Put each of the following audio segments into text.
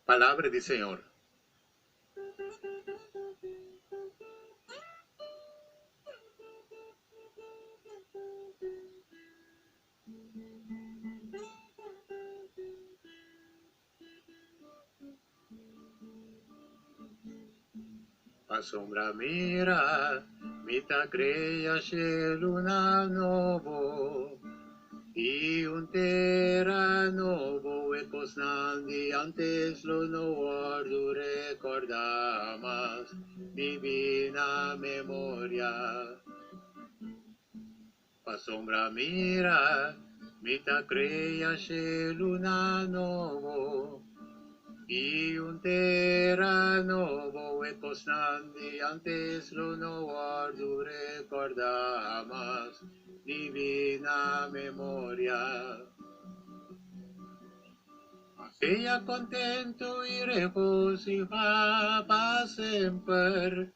Palabra del Señor. A sombra mira, mita creia și luna novo, y un terra novo e cosnandi antes lo no guardo recordamas divina memoria. A sombra mira, mita creia și luna novo, y un terra novo e cosnandi antes lo no guardo recordamas divina memoria. Ella contento y regocijaba sempre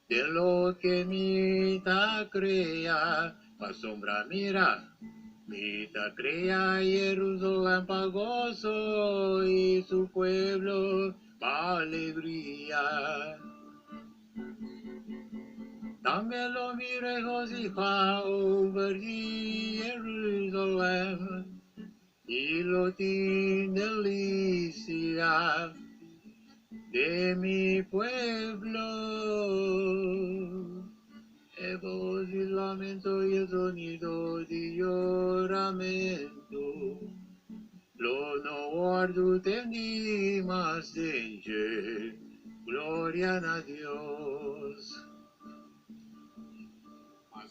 de lo que mita crea, a sombra mira. Mita crea Jerusalén pa gozo y su pueblo pa alegría. También lo mi regocija over Jerusalén y lo tiene delicia de mi pueblo. E voz y lamento y el sonido de lloramento. Lo no guardo tendi más danger. Gloria a Dios.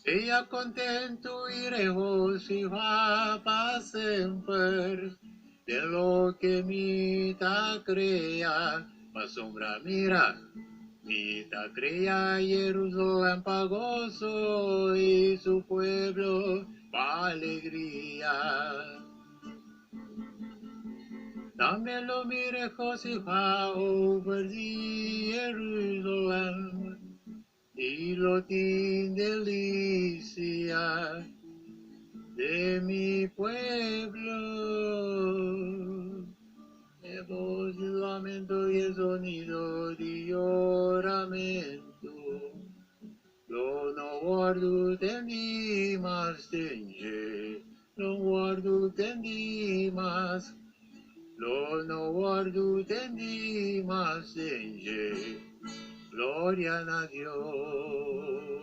Ella contento y regocijaba siempre de lo que mita crea, ma sombra mira. Mita crea Jerusalén pa gozo y su pueblo pa alegría. También lo mire Josija over Jerusalén y lo tiene delicia de mi pueblo. De voz y lamento y el sonido de lloramento. Lo no guardo tendi más danger. Lo guardo tendi más. Lo no guardo tendi más danger. Gloria a Dios.